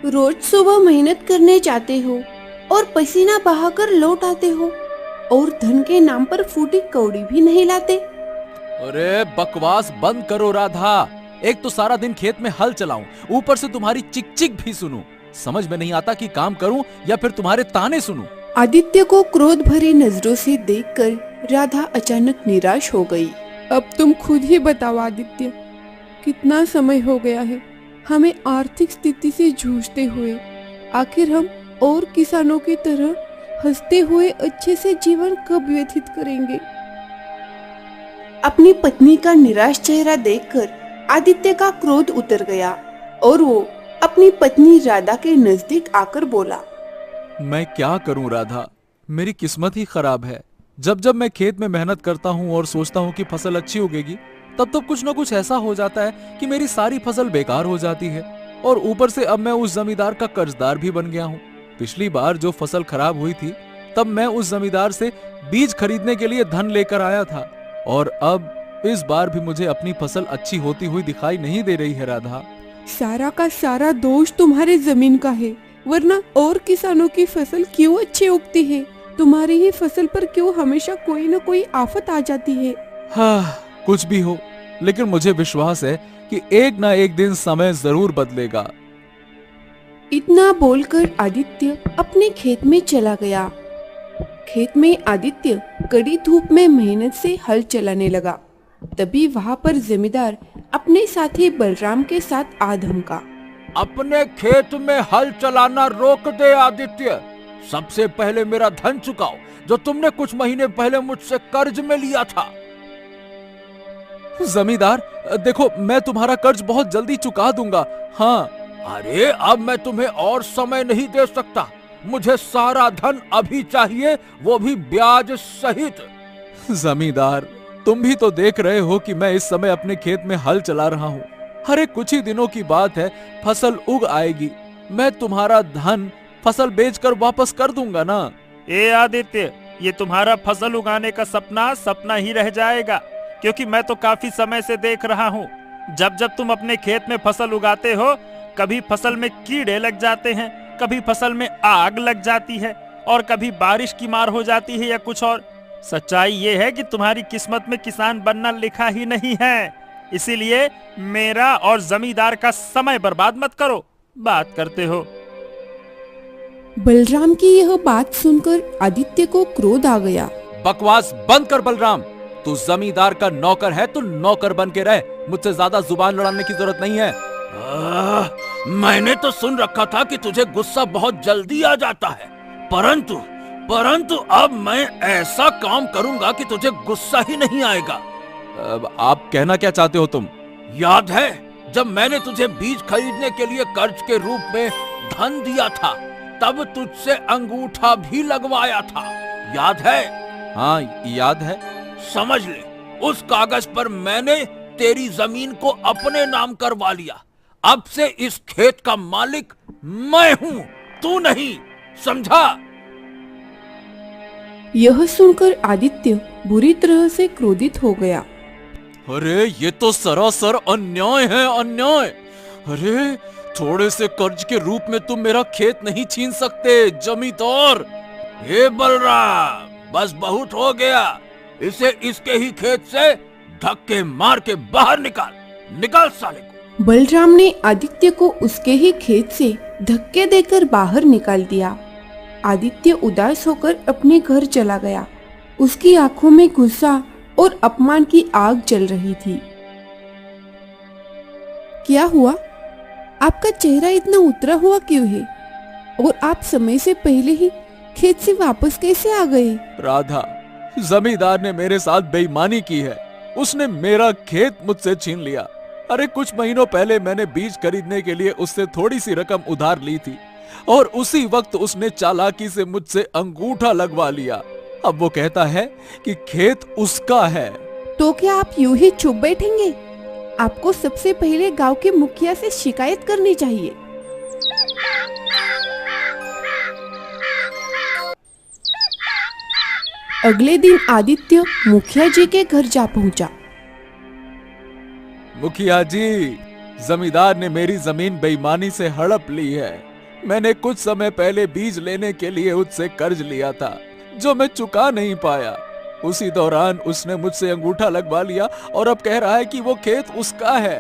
रोज सुबह मेहनत करने जाते हो और पसीना बहाकर लौट आते हो और धन के नाम पर फूटी कौड़ी भी नहीं लाते। अरे बकवास बंद करो राधा। एक तो सारा दिन खेत में हल चलाऊं, ऊपर से तुम्हारी चिक चिक भी सुनूं। समझ में नहीं आता कि काम करूं या फिर तुम्हारे ताने सुनूं। आदित्य को क्रोध भरी नजरों से देखकर राधा अचानक निराश हो गई। अब तुम खुद ही बताओ आदित्य, कितना समय हो गया है हमें आर्थिक स्थिति से जूझते हुए। आखिर हम और किसानों की तरह हंसते हुए अच्छे से जीवन कब व्यतीत करेंगे। अपनी पत्नी का निराश चेहरा देखकर आदित्य का क्रोध उतर गया और वो अपनी पत्नी राधा के नजदीक आकर बोला, मैं क्या करूं राधा, मेरी किस्मत ही खराब है। जब जब मैं खेत में मेहनत करता हूं और सोचता हूं कि फसल अच्छी उगेगी, तब कुछ न कुछ ऐसा हो जाता है कि मेरी सारी फसल बेकार हो जाती है। और ऊपर से अब मैं उस जमींदार का कर्जदार भी बन गया हूं। पिछली बार जो फसल खराब हुई थी, तब मैं उस जमींदार से बीज खरीदने के लिए धन लेकर आया था, और अब इस बार भी मुझे अपनी फसल अच्छी होती हुई दिखाई नहीं दे रही है राधा। सारा का सारा दोष तुम्हारे जमीन का है, वरना और किसानों की फसल क्यों अच्छी उगती है। तुम्हारी ही फसल पर क्यों हमेशा कोई न कोई आफत आ जाती है। हाँ, कुछ भी हो, लेकिन मुझे विश्वास है कि एक ना एक दिन समय जरूर बदलेगा। इतना बोलकर आदित्य अपने खेत में चला गया। खेत में आदित्य कड़ी धूप में मेहनत से हल चलाने लगा। तभी वहाँ पर जमींदार अपने साथी बलराम के साथ आ धमका। अपने खेत में हल चलाना रोक दे आदित्य। सबसे पहले मेरा धन चुकाओ जो तुमने कुछ महीने पहले मुझसे कर्ज में लिया था। जमींदार देखो, मैं तुम्हारा कर्ज बहुत जल्दी चुका दूंगा। हाँ। अरे अब मैं तुम्हें और समय नहीं दे सकता। मुझे सारा धन अभी चाहिए, वो भी ब्याज सहित। जमींदार, तुम भी तो देख रहे हो कि मैं इस समय अपने खेत में हल चला रहा हूँ। अरे कुछ ही दिनों की बात है, फसल उग आएगी। मैं तुम्हारा धन फसल बेचकर वापस कर दूंगा ना। ए आदित्य, ये तुम्हारा फसल उगाने का सपना सपना ही रह जाएगा, क्योंकि मैं तो काफी समय से देख रहा हूँ, जब जब तुम अपने खेत में फसल उगाते हो, कभी फसल में कीड़े लग जाते हैं, कभी फसल में आग लग जाती है, और कभी बारिश की मार हो जाती है या कुछ और। सच्चाई ये है कि तुम्हारी किस्मत में किसान बनना लिखा ही नहीं है। इसीलिए मेरा और जमींदार का समय बर्बाद मत करो। बात करते हो। बलराम की यह बात सुनकर आदित्य को क्रोध आ गया। बकवास बंद कर बलराम। तू जमींदार का नौकर है तो नौकर बन के रह। मुझसे ज्यादा जुबान लड़ाने की जरूरत नहीं है। मैंने तो सुन रखा था कि तुझे गुस्सा बहुत जल्दी आ जाता है, परंतु अब मैं ऐसा काम करूंगा कि तुझे गुस्सा ही नहीं आएगा। आप कहना क्या चाहते हो तुम? याद है जब मैंने तुझे बीज खरीदने के लिए कर्ज के रूप में धन दिया था, तब तुझसे अंगूठा भी लगवाया था, याद है? हाँ याद है। समझ ले, उस कागज पर मैंने तेरी जमीन को अपने नाम करवा लिया। अब से इस खेत का मालिक मैं हूँ, तू नहीं, समझा? यह सुनकर आदित्य बुरी तरह से क्रोधित हो गया। अरे ये तो सरासर अन्याय है, अन्याय। अरे थोड़े से कर्ज के रूप में तुम मेरा खेत नहीं छीन सकते जमींदार। हे बलराम, बस बहुत हो गया। इसे इसके ही खेत से धक्के मार के बाहर निकाल साले को। बलराम ने आदित्य को उसके ही खेत से धक्के देकर बाहर निकाल दिया। आदित्य उदास होकर अपने घर चला गया। उसकी आंखों में गुस्सा और अपमान की आग जल रही थी। क्या हुआ? आपका चेहरा इतना उतरा हुआ क्यों है? और आप समय से पहले ही खेत से वापस कैसे आ गए? राधा, जमींदार ने मेरे साथ बेईमानी की है। उसने मेरा खेत मुझसे छीन लिया। अरे कुछ महीनों पहले मैंने बीज खरीदने के लिए उससे थोड़ी सी रकम उधार ली थी, और उसी वक्त उसने चालाकी से मुझसे अंगूठा लगवा लिया। अब वो कहता है कि खेत उसका है। तो क्या आप यूं ही चुप बैठेंगे? आपको सबसे पहले गांव के मुखिया से शिकायत करनी चाहिए। अगले दिन आदित्य मुखिया जी के घर जा पहुंचा। मुखिया जी, जमींदार ने मेरी जमीन बेईमानी से हड़प ली है। मैंने कुछ समय पहले बीज लेने के लिए उससे कर्ज लिया था जो मैं चुका नहीं पाया। उसी दौरान उसने मुझसे अंगूठा लगवा लिया और अब कह रहा है कि वो खेत उसका है।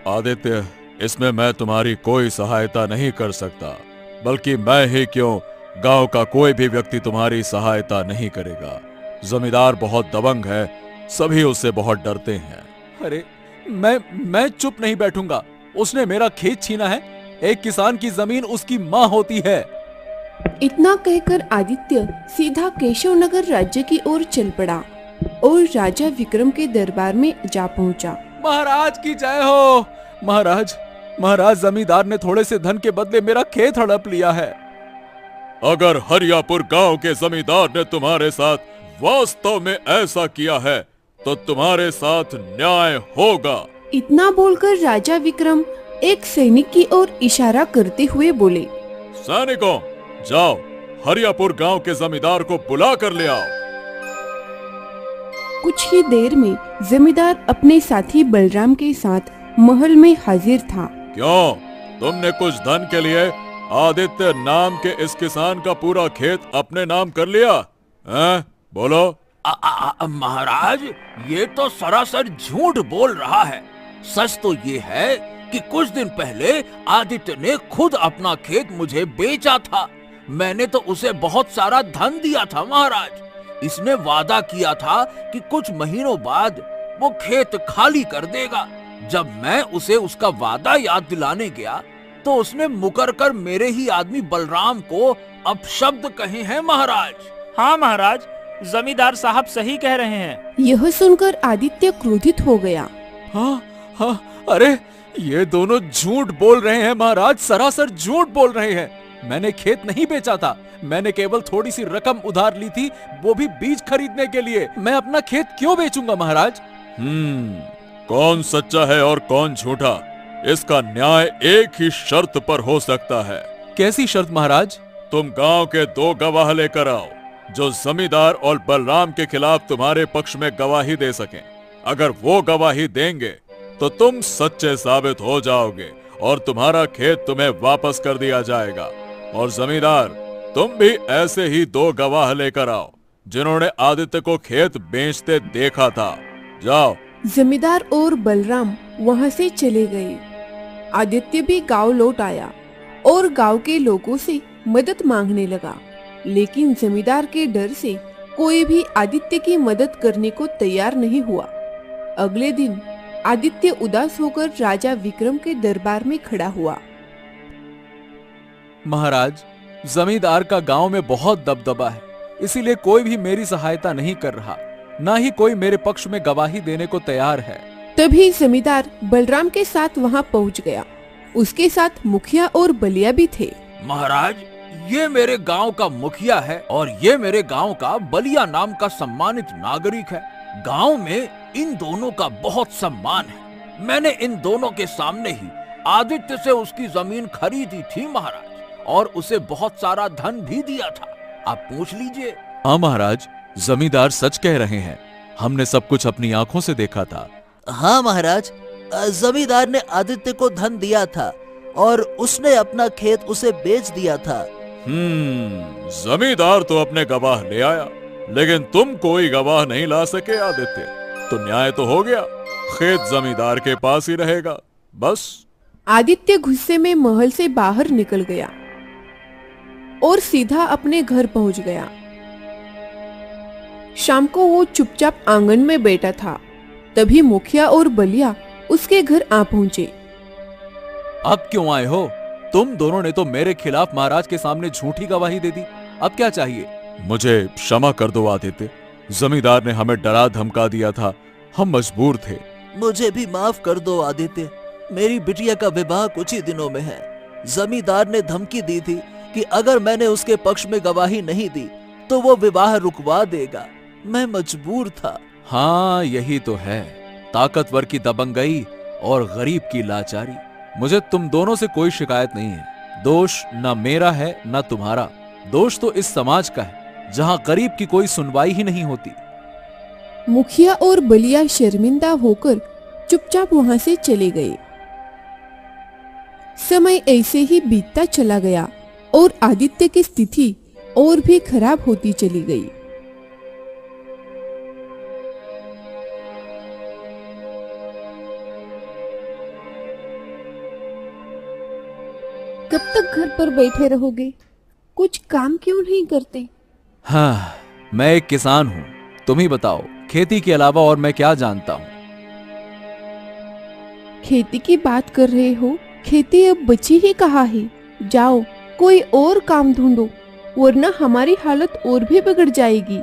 आदित्य, इसमें मैं तुम्हारी कोई सहायता नहीं कर सकता, बल्कि मैं ही क्यों, गांव का कोई भी व्यक्ति तुम्हारी सहायता नहीं करेगा। जमींदार बहुत दबंग है, सभी उससे बहुत डरते हैं। अरे मैं चुप नहीं बैठूंगा। उसने मेरा खेत छीना है। एक किसान की जमीन उसकी माँ होती है। इतना कहकर आदित्य सीधा केशव नगर राज्य की ओर चल पड़ा और राजा विक्रम के दरबार में जा पहुंचा। महाराज की जय हो। महाराज, जमींदार ने थोड़े से धन के बदले मेरा खेत हड़प लिया है। अगर हरियापुर गांव के जमींदार ने तुम्हारे साथ वास्तव में ऐसा किया है तो तुम्हारे साथ न्याय होगा। इतना बोलकर राजा विक्रम एक सैनिक की ओर इशारा करते हुए बोले, सैनिकों, जाओ हरियापुर गांव के जमींदार को बुला कर ले आओ। कुछ ही देर में जमींदार अपने साथी बलराम के साथ महल में हाजिर था। क्यों, तुमने कुछ धन के लिए आदित्य नाम के इस किसान का पूरा खेत अपने नाम कर लिया हैं? बोलो। महाराज, ये तो सरासर झूठ बोल रहा है। सच तो ये है कि कुछ दिन पहले आदित्य ने खुद अपना खेत मुझे बेचा था। मैंने तो उसे बहुत सारा धन दिया था महाराज। इसने वादा किया था कि कुछ महीनों बाद वो खेत खाली कर देगा। जब मैं उसे उसका वादा याद दिलाने गया तो उसने मुकर कर मेरे ही आदमी बलराम को अपशब्द कहे हैं महाराज। हाँ महाराज, जमींदार साहब सही कह रहे हैं। यह सुनकर आदित्य क्रोधित हो गया। हाँ, अरे ये दोनों झूठ बोल रहे हैं महाराज, सरासर झूठ बोल रहे हैं। मैंने खेत नहीं बेचा था। मैंने केवल थोड़ी सी रकम उधार ली थी, वो भी बीज खरीदने के लिए। मैं अपना खेत क्यों बेचूंगा महाराज? कौन सच्चा है और कौन झूठा, इसका न्याय एक ही शर्त पर हो सकता है। कैसी शर्त महाराज? तुम गांव के 2 गवाह लेकर आओ जो जमींदार और बलराम के खिलाफ तुम्हारे पक्ष में गवाही दे सकें। अगर वो गवाही देंगे तो तुम सच्चे साबित हो जाओगे और तुम्हारा खेत तुम्हें वापस कर दिया जाएगा। और जमींदार, तुम भी ऐसे ही 2 गवाह लेकर आओ जिन्होंने आदित्य को खेत बेचते देखा था। जाओ। जमींदार और बलराम वहां से चले गए। आदित्य भी गांव लौट आया और गांव के लोगों से मदद मांगने लगा, लेकिन जमींदार के डर से कोई भी आदित्य की मदद करने को तैयार नहीं हुआ। अगले दिन आदित्य उदास होकर राजा विक्रम के दरबार में खड़ा हुआ। महाराज, जमींदार का गांव में बहुत दबदबा है, इसीलिए कोई भी मेरी सहायता नहीं कर रहा, ना ही कोई मेरे पक्ष में गवाही देने को तैयार है। तभी जमींदार बलराम के साथ वहां पहुंच गया। उसके साथ मुखिया और बलिया भी थे। महाराज, ये मेरे गांव का मुखिया है और ये मेरे गांव का बलिया नाम का सम्मानित नागरिक है। गांव में इन दोनों का बहुत सम्मान है। मैंने इन दोनों के सामने ही आदित्य से उसकी जमीन खरीदी थी महाराज, और उसे बहुत सारा धन भी दिया था। आप पूछ लीजिए। हाँ महाराज, जमींदार सच कह रहे हैं। हमने सब कुछ अपनी आंखों से देखा था। हाँ महाराज, जमींदार ने आदित्य को धन दिया था और उसने अपना खेत उसे बेच दिया था। जमींदार तो अपने गवाह ले आया, लेकिन तुम कोई गवाह नहीं ला सके आदित्य। तो न्याय तो हो गया, खेत जमींदार के पास ही रहेगा, बस। आदित्य गुस्से में महल से बाहर निकल गया और सीधा अपने घर पहुंच गया। शाम को वो चुपचाप आंगन में बैठा था। तभी मुखिया और बलिया उसके घर आ पहुंचे। अब क्यों आए हो? तुम दोनों ने तो मेरे खिलाफ महाराज के सामने झूठी गवाही दे दी। अब क्या चाहिए? मुझे क्षमा कर दो आदित्य, जमींदार ने हमें डरा धमका दिया था, हम मजबूर थे। मुझे भी माफ कर दो आदित्य, मेरी बिटिया का विवाह कुछ ही दिनों में है। जमींदार ने धमकी दी थी कि अगर मैंने उसके पक्ष में गवाही नहीं दी तो वो विवाह रुकवा देगा। मैं मजबूर था। हाँ, यही तो है, ताकतवर की दबंगई और गरीब की लाचारी। मुझे तुम दोनों से कोई शिकायत नहीं है। दोष न मेरा है न तुम्हारा, दोष तो इस समाज का है जहां गरीब की कोई सुनवाई ही नहीं होती। मुखिया और बलिया शर्मिंदा होकर चुपचाप वहां से चले गए। समय ऐसे ही बीतता चला गया और आदित्य की स्थिति और भी खराब होती चली गई। कब तक घर पर बैठे रहोगे? कुछ काम क्यों नहीं करते? हाँ, मैं एक किसान हूँ। तुम ही बताओ, खेती के अलावा और मैं क्या जानता हूँ? खेती की बात कर रहे हो? खेती अब बची ही कहाँ है? जाओ कोई और काम ढूंढो, वरना हमारी हालत और भी बिगड़ जाएगी।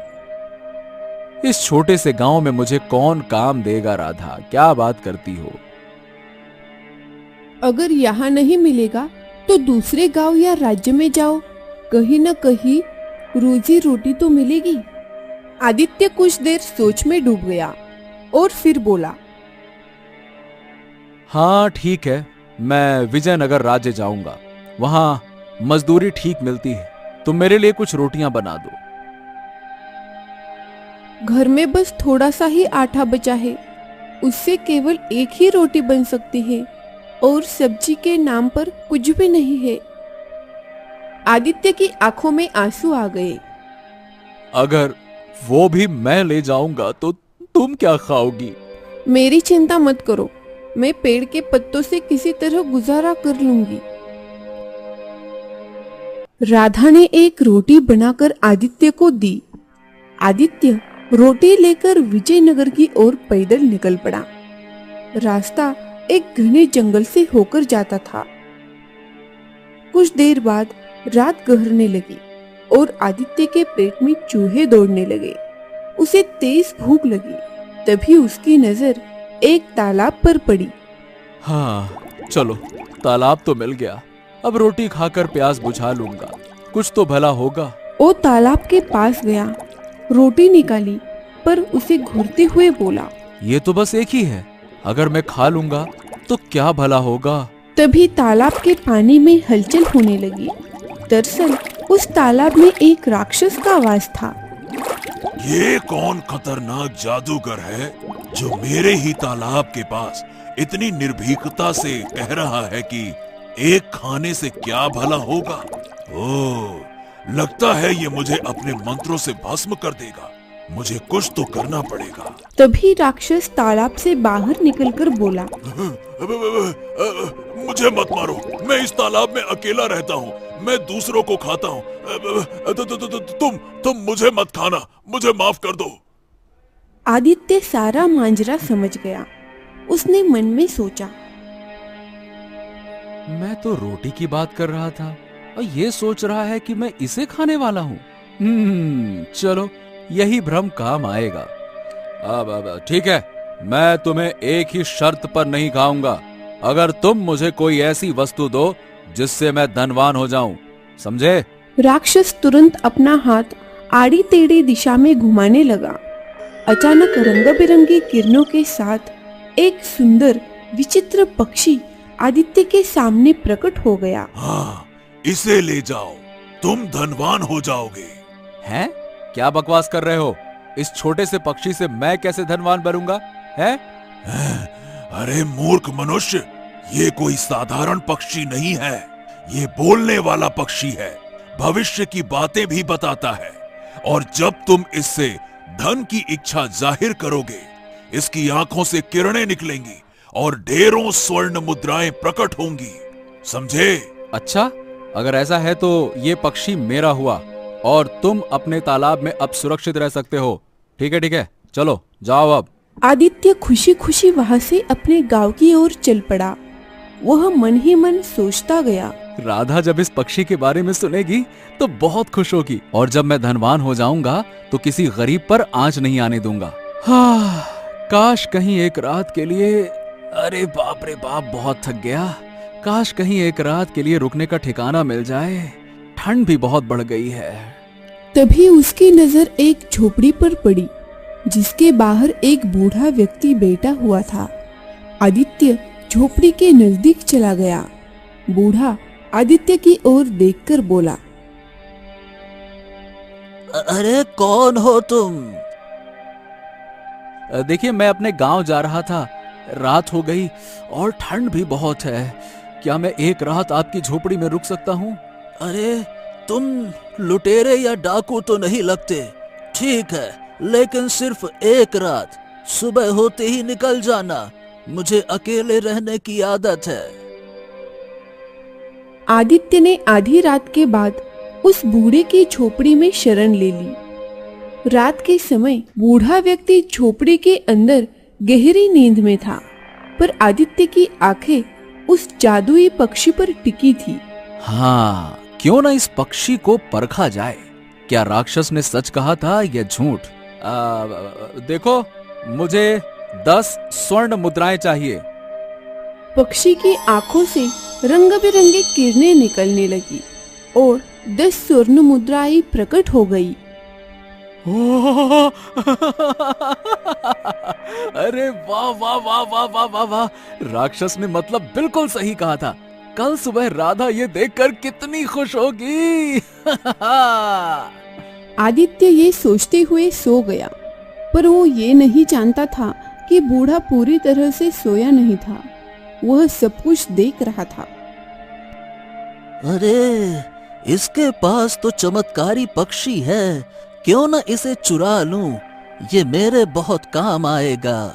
इस छोटे से गांव में मुझे कौन काम देगा राधा? क्या बात करती हो? अगर यहाँ नहीं मिलेगा तो दूसरे गांव या राज्य में जाओ, कहीं न कहीं रोजी रोटी तो मिलेगी। आदित्य कुछ देर सोच में डूब गया और फिर बोला, हाँ ठीक है, मैं विजयनगर राज्य जाऊंगा। वहां मजदूरी ठीक मिलती है। तुम मेरे लिए कुछ रोटियां बना दो। घर में बस थोड़ा सा ही आटा बचा है, उससे केवल एक ही रोटी बन सकती है और सब्जी के नाम पर कुछ भी नहीं है। आदित्य की आंखों में आंसू आ गए। अगर वो भी मैं ले जाऊंगा तो तुम क्या खाओगी? मेरी चिंता मत करो, मैं पेड़ के पत्तों से किसी तरह गुजारा कर लूंगी। राधा ने एक रोटी बनाकर आदित्य को दी। आदित्य रोटी लेकर विजयनगर की ओर पैदल निकल पड़ा। रास्ता एक घने जंगल से होकर जाता था। कुछ देर बाद रात गहरने लगी और आदित्य के पेट में चूहे दौड़ने लगे। उसे तेज भूख लगी। तभी उसकी नजर एक तालाब पर पड़ी। हाँ चलो, तालाब तो मिल गया। अब रोटी खाकर प्यास बुझा लूंगा, कुछ तो भला होगा। वो तालाब के पास गया, रोटी निकाली, पर उसे घूरते हुए बोला, ये तो बस एक ही है, अगर मैं खा लूंगा तो क्या भला होगा। तभी तालाब के पानी में हलचल होने लगी। दरअसल उस तालाब में एक राक्षस का वास था। ये कौन खतरनाक जादूगर है जो मेरे ही तालाब के पास इतनी निर्भीकता से कह रहा है कि एक खाने से क्या भला होगा? ओह, लगता है ये मुझे अपने मंत्रों से भस्म कर देगा। मुझे कुछ तो करना पड़ेगा। तभी राक्षस तालाब से बाहर निकलकर बोला, मुझे मत मारो, मैं इस तालाब में अकेला रहता हूँ, मैं दूसरों को खाता हूँ। तुम मुझे मत खाना, मुझे माफ कर दो। आदित्य सारा मांजरा समझ गया। उसने मन में सोचा, मैं तो रोटी की बात कर रहा था और ये सोच रहा है कि मैं इसे खाने वाला हूँ। चलो, यही भ्रम काम आएगा। अब ठीक है, मैं तुम्हें एक ही शर्त पर नहीं खाऊंगा। अगर तुम मुझे कोई ऐसी वस्तु दो जिससे मैं धनवान हो जाऊं, समझे? राक्षस तुरंत अपना हाथ आड़ी टेढ़ी दिशा में घुमाने लगा। अचानक रंग बिरंगी किरणों के साथ एक सुंदर विचित्र पक्षी आदित्य के सामने प्रकट हो गया। हाँ, इसे ले जाओ, तुम धनवान हो जाओगे। हैं? क्या बकवास कर रहे हो? इस छोटे से पक्षी से मैं कैसे धनवान बनूंगा? है? अरे मूर्ख मनुष्य, ये कोई साधारण पक्षी नहीं है, ये बोलने वाला पक्षी है, भविष्य की बातें भी बताता है। और जब तुम इससे धन की इच्छा जाहिर करोगे, इसकी आंखों से किरणें निकलेंगी और ढेरों स्वर्ण मुद्राएं प्रकट होंगी, समझे? अच्छा, अगर ऐसा है तो ये पक्षी मेरा हुआ और तुम अपने तालाब में अब सुरक्षित रह सकते हो। ठीक है, चलो जाओ अब। आदित्य खुशी खुशी वहां से अपने गांव की ओर चल पड़ा। वह मन ही मन सोचता गया, राधा जब इस पक्षी के बारे में सुनेगी तो बहुत खुश होगी, और जब मैं धनवान हो जाऊंगा तो किसी गरीब पर आंच नहीं आने दूंगा। हाँ, काश कहीं एक रात के लिए, अरे बाप रे बाप, बहुत थक गया। काश कहीं एक रात के लिए रुकने का ठिकाना मिल जाए, ठंड भी बहुत बढ़ गई है। तभी उसकी नजर एक झोपड़ी पर पड़ी, जिसके बाहर एक बूढ़ा व्यक्ति बैठा हुआ था। आदित्य झोपड़ी के नजदीक चला गया। बूढ़ा आदित्य की ओर देखकर बोला, अरे कौन हो तुम? देखिए, मैं अपने गांव जा रहा था, रात हो गई और ठंड भी बहुत है। क्या मैं एक रात आपकी झोपड़ी में रुक सकता हूँ? अरे तुम लुटेरे या डाकू तो नहीं लगते, ठीक है, लेकिन सिर्फ एक रात, सुबह होते ही निकल जाना, मुझे अकेले रहने की आदत है। आदित्य ने आधी रात के बाद उस बूढ़े की झोपड़ी में शरण ले ली। रात के समय बूढ़ा व्यक्ति झोपड़ी के अंदर गहरी नींद में था, पर आदित्य की आंखें उस जादुई पक्षी पर टिकी थी। हाँ, क्यों ना इस पक्षी को परखा जाए। क्या राक्षस ने सच कहा था या झूठ? देखो, मुझे 10 स्वर्ण मुद्राएं चाहिए। पक्षी की आंखों से रंग बिरंगी किरणें निकलने लगी और 10 स्वर्ण मुद्राएं प्रकट हो गई। अरे वाह वाह वाह वाह वाह वाह वाह, राक्षस ने मतलब बिल्कुल सही कहा था। कल सुबह राधा ये देखकर कितनी खुश होगी। आदित्य ये सोचते हुए सो गया, पर वो ये नहीं जानता था कि बूढ़ा पूरी तरह से सोया नहीं था, वह सब कुछ देख रहा था। अरे इसके पास तो चमत्कारी पक्षी है, क्यों न इसे चुरा लूं, ये मेरे बहुत काम आएगा।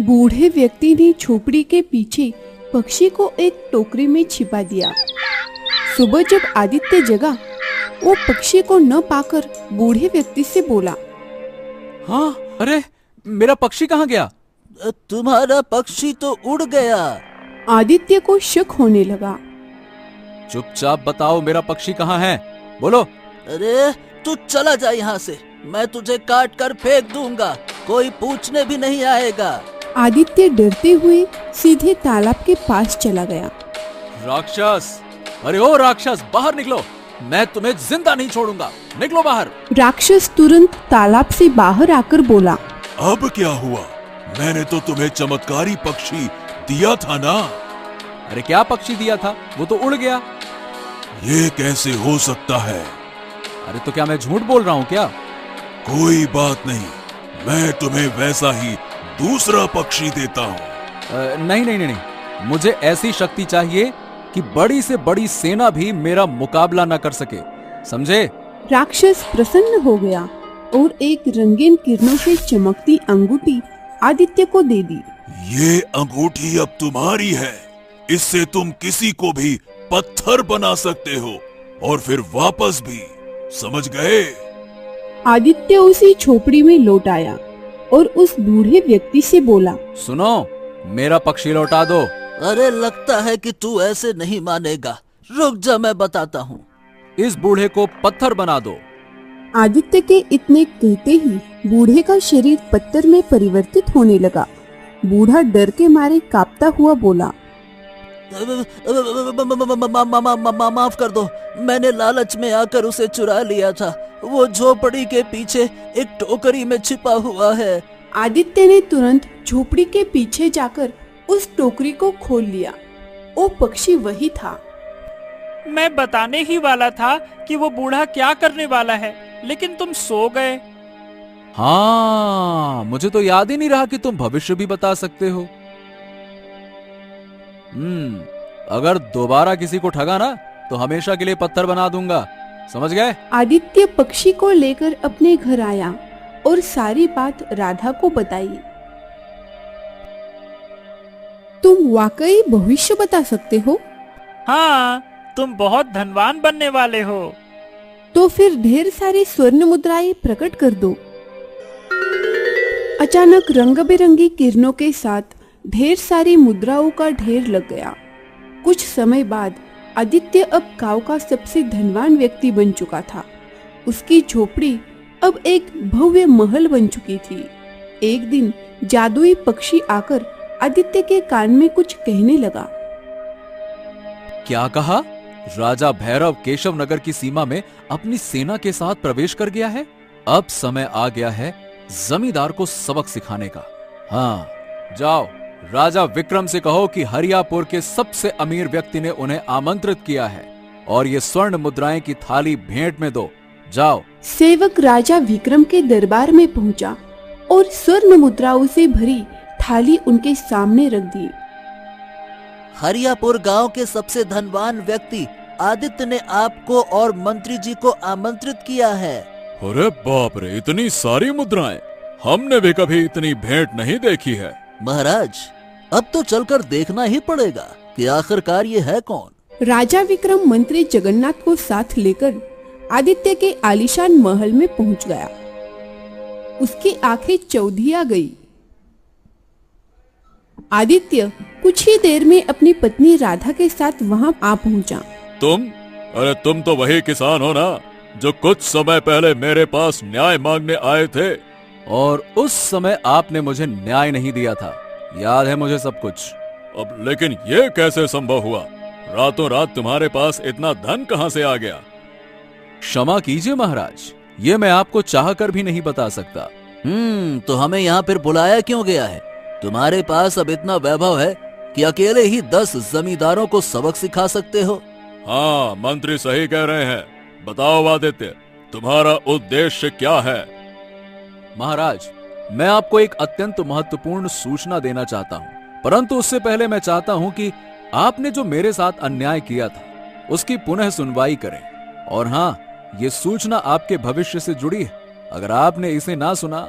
बूढ़े व्यक्ति ने झोपड़ी के पीछे पक्षी को एक टोकरी में छिपा दिया। सुबह जब आदित्य जगा, वो पक्षी को न पाकर बूढ़े व्यक्ति से बोला, हाँ, अरे मेरा पक्षी कहाँ गया? तुम्हारा पक्षी तो उड़ गया। आदित्य को शक होने लगा। चुपचाप बताओ, मेरा पक्षी कहाँ है? बोलो। अरे तू चला जा यहाँ से, मैं तुझे काट कर फेंक दूंगा, कोई पूछने भी नहीं आएगा। आदित्य डरते हुए सीधे तालाब के पास चला गया। राक्षस, अरे ओ राक्षस, बाहर निकलो, मैं तुम्हें जिंदा नहीं छोड़ूंगा, निकलो बाहर। राक्षस तुरंत तालाब से बाहर आकर बोला, अब क्या हुआ? मैंने तो तुम्हें चमत्कारी पक्षी दिया था ना। अरे क्या पक्षी दिया था? वो तो उड़ गया। ये कैसे हो सकता है? अरे तो क्या मैं झूठ बोल रहा हूँ क्या? कोई बात नहीं, मैं तुम्हें वैसा ही दूसरा पक्षी देता हूँ। नहीं नहीं नहीं, मुझे ऐसी शक्ति चाहिए कि बड़ी से बड़ी सेना भी मेरा मुकाबला न कर सके, समझे? राक्षस प्रसन्न हो गया और एक रंगीन किरणों से चमकती अंगूठी आदित्य को दे दी। ये अंगूठी अब तुम्हारी है, इससे तुम किसी को भी पत्थर बना सकते हो और फिर वापस भी, समझ गए? आदित्य उसी झोपड़ी में लौट आया और उस बूढ़े व्यक्ति से बोला, सुनो, मेरा पक्षी लौटा दो। अरे लगता है कि तू ऐसे नहीं मानेगा, रुक जा, मैं बताता हूँ। इस बूढ़े को पत्थर बना दो। आदित्य के इतने कहते ही बूढ़े का शरीर पत्थर में परिवर्तित होने लगा। बूढ़ा डर के मारे कांपता हुआ बोला, माफ कर दो, मैंने लालच में आकर उसे चुरा लिया था, वो झोपड़ी के पीछे एक टोकरी में छिपा हुआ है। आदित्य ने तुरंत झोपड़ी के पीछे जाकर उस टोकरी को खोल लिया। वो पक्षी वही था। मैं बताने ही वाला था कि वो बूढ़ा क्या करने वाला है, लेकिन तुम सो गए। हाँ, मुझे तो याद ही नहीं रहा कि तुम भविष्य भी बता सकते हो। अगर दोबारा किसी को ठगा ना, तो हमेशा के लिए पत्थर बना दूंगा, समझ गए? आदित्य पक्षी को लेकर अपने घर आया और सारी बात राधा को बताई। तुम वाकई भविष्य बता सकते हो? हाँ, तुम बहुत धनवान बनने वाले हो। तो फिर ढेर सारी स्वर्ण मुद्राएं प्रकट कर दो। अचानक रंग बिरंगी किरणों के साथ ढेर सारी मुद्राओं का ढेर लग गया। कुछ समय बाद आदित्य अब गांव का सबसे धनवान व्यक्ति बन चुका था। उसकी झोपड़ी अब एक भव्य महल बन चुकी थी। एक दिन जादुई पक्षी आकर आदित्य के कान में कुछ कहने लगा। क्या कहा? राजा भैरव केशव नगर की सीमा में अपनी सेना के साथ प्रवेश कर गया है। अब समय आ गया है जमींदार को सबक सिखाने का। हाँ, जाओ राजा विक्रम से कहो कि हरियापुर के सबसे अमीर व्यक्ति ने उन्हें आमंत्रित किया है और ये स्वर्ण मुद्राएं की थाली भेंट में दो। जाओ। सेवक राजा विक्रम के दरबार में पहुंचा और स्वर्ण मुद्राओं से भरी थाली उनके सामने रख दी। हरियापुर गांव के सबसे धनवान व्यक्ति आदित्य ने आपको और मंत्री जी को आमंत्रित किया है। अरे बाप रे, इतनी सारी मुद्राएं! हमने भी कभी इतनी भेंट नहीं देखी है। महाराज, अब तो चलकर देखना ही पड़ेगा कि आखिरकार ये है कौन। राजा विक्रम मंत्री जगन्नाथ को साथ लेकर आदित्य के आलीशान महल में पहुंच गया। उसकी आंखें चौधिया गई। आदित्य कुछ ही देर में अपनी पत्नी राधा के साथ वहां आ पहुंचा। अरे तुम तो वही किसान हो ना जो कुछ समय पहले मेरे पास न्याय मांगने आए थे। और उस समय आपने मुझे न्याय नहीं दिया था, याद है मुझे सब कुछ। अब लेकिन ये कैसे संभव हुआ? रातों रात तुम्हारे पास इतना धन कहां से आ गया? क्षमा कीजिए महाराज, ये मैं आपको चाहकर भी नहीं बता सकता। तो हमें यहाँ पर बुलाया क्यों गया है? तुम्हारे पास अब इतना वैभव है कि अकेले ही 10 जमींदारों को सबक सिखा सकते हो। हाँ, मंत्री सही कह रहे हैं। बताओ आदित्य, तुम्हारा उद्देश्य क्या है? महाराज, मैं आपको एक अत्यंत महत्वपूर्ण सूचना देना चाहता हूँ, परंतु उससे पहले मैं चाहता हूँ कि आपने जो मेरे साथ अन्याय किया था उसकी पुनः सुनवाई करें। और हाँ, ये सूचना आपके भविष्य से जुड़ी है। अगर आपने इसे ना सुना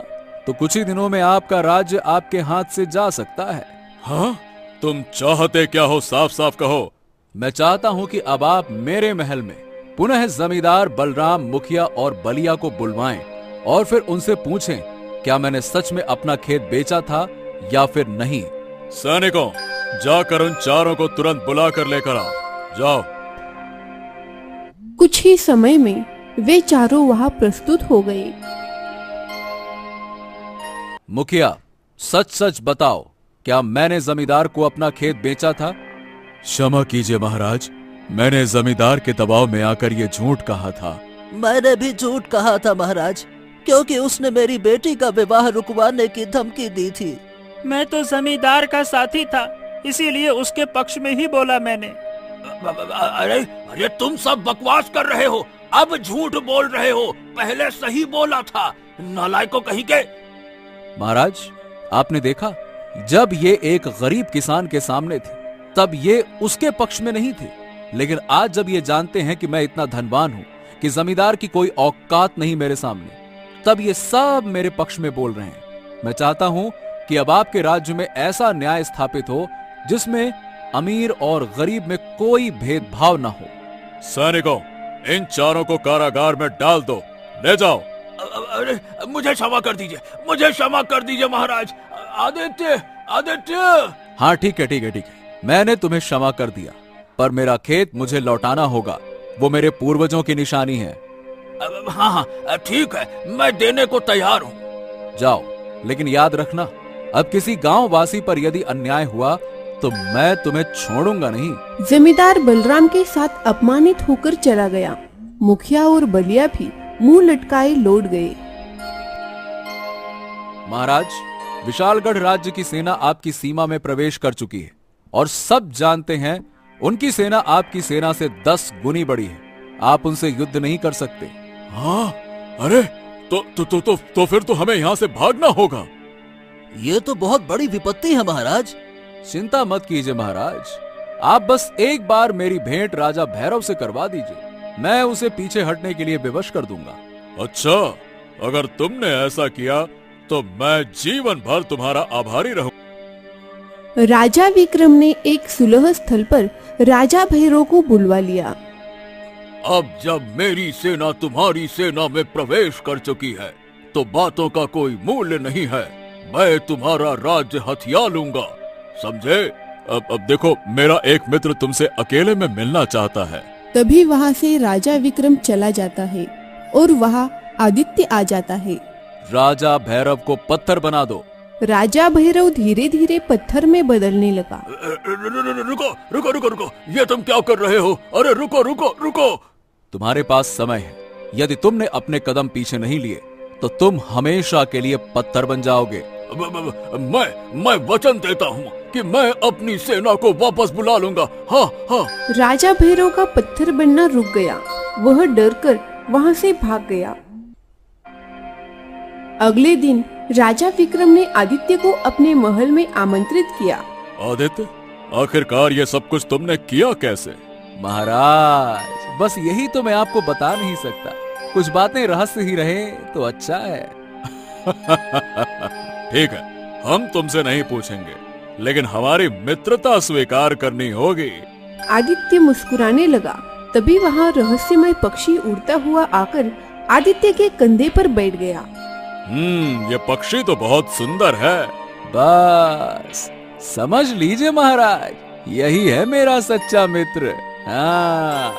तो कुछ ही दिनों में आपका राज्य आपके हाथ से जा सकता है। हाँ? तुम चाहते क्या हो? साफ साफ कहो। मैं चाहता हूँ कि अब आप मेरे महल में पुनः जमींदार बलराम, मुखिया और बलिया को बुलवाएं और फिर उनसे पूछें क्या मैंने सच में अपना खेत बेचा था या फिर नहीं। सैनिकों, जाकर उन चारों को तुरंत बुला कर लेकर आओ। जाओ। कुछ ही समय में वे चारों वहां प्रस्तुत हो गए। मुखिया, सच सच बताओ, क्या मैंने जमींदार को अपना खेत बेचा था? क्षमा कीजिए महाराज, मैंने जमींदार के दबाव में आकर ये झूठ कहा था। मैंने भी झूठ कहा था महाराज, क्योंकि उसने मेरी बेटी का विवाह रुकवाने की धमकी दी थी। मैं तो जमींदार का साथी था, इसीलिए उसके पक्ष में ही बोला मैंने। अरे अरे, तुम सब बकवास कर रहे हो, अब झूठ बोल रहे हो। पहले सही बोला था, नालायकों कहीं के। महाराज, आपने देखा, जब ये एक गरीब किसान के सामने थे तब ये उसके पक्ष में नहीं थे, लेकिन आज जब ये जानते हैं कि मैं इतना धनवान हूं कि जमींदार की कोई औकात नहीं मेरे सामने, तब ये सब मेरे पक्ष में बोल रहे हैं। मैं चाहता हूं कि अब आपके राज्य में ऐसा न्याय स्थापित हो जिसमें अमीर और गरीब में कोई भेदभाव न हो। सैनिकों, इन चारों को कारागार में डाल दो, ले जाओ। अरे, मुझे क्षमा कर दीजिए, मुझे क्षमा कर दीजिए महाराज। आदित्य, आदित्य। हाँ, ठीक है ठीक है ठीक है, मैंने तुम्हें क्षमा कर दिया, पर मेरा खेत मुझे लौटाना होगा। वो मेरे पूर्वजों की निशानी है। हाँ हाँ, ठीक है, मैं देने को तैयार हूँ। जाओ, लेकिन याद रखना, अब किसी गांव वासी पर यदि अन्याय हुआ तो मैं तुम्हें छोड़ूंगा नहीं। जमींदार बलराम के साथ अपमानित होकर चला गया। मुखिया और बलिया भी मुंह लटकाए लौट गए। महाराज, विशालगढ़ राज्य की सेना आपकी सीमा में प्रवेश कर चुकी है और सब जानते हैं उनकी सेना आपकी सेना से 10 गुनी बड़ी है। आप उनसे युद्ध नहीं कर सकते। हाँ? अरे तो फिर तो हमें यहाँ से भागना होगा। ये तो बहुत बड़ी विपत्ति है महाराज। चिंता मत कीजिए महाराज, आप बस एक बार मेरी भेंट राजा भैरव से करवा दीजिए, मैं उसे पीछे हटने के लिए विवश कर दूंगा। अच्छा, अगर तुमने ऐसा किया तो मैं जीवन भर तुम्हारा आभारी रहूं। राजा विक्रम ने एक सुलह स्थल पर राजा भैरव को बुलवा लिया। अब जब मेरी सेना तुम्हारी सेना में प्रवेश कर चुकी है तो बातों का कोई मूल्य नहीं है। मैं तुम्हारा राज्य हथिया लूंगा, समझे? अब देखो, मेरा एक मित्र तुमसे अकेले में मिलना चाहता है। तभी वहाँ से राजा विक्रम चला जाता है और वहाँ आदित्य आ जाता है। राजा भैरव को पत्थर बना दो। राजा भैरव धीरे धीरे पत्थर में बदलने लगा। रुको रुको रुको रुको, ये तुम क्या कर रहे हो? अरे रुको रुको रुको। तुम्हारे पास समय है, यदि तुमने अपने कदम पीछे नहीं लिए तो तुम हमेशा के लिए पत्थर बन जाओगे। मैं वचन देता हूँ कि मैं अपनी सेना को वापस बुला लूंगा। हाँ हाँ। राजा भैरव का पत्थर बनना रुक गया। वह डरकर वहाँ से भाग गया। अगले दिन राजा विक्रम ने आदित्य को अपने महल में आमंत्रित किया। आदित्य, आखिरकार ये सब कुछ तुमने किया कैसे? महाराज, बस यही तो मैं आपको बता नहीं सकता। कुछ बातें रहस्य ही रहे तो अच्छा है। ठीक है, हम तुमसे नहीं पूछेंगे, लेकिन हमारी मित्रता स्वीकार करनी होगी। आदित्य मुस्कुराने लगा। तभी वहाँ रहस्यमय पक्षी उड़ता हुआ आकर आदित्य के कंधे पर बैठ गया। ये पक्षी तो बहुत सुंदर है। बस समझ लीजिए महाराज, यही है मेरा सच्चा मित्र। हाँ।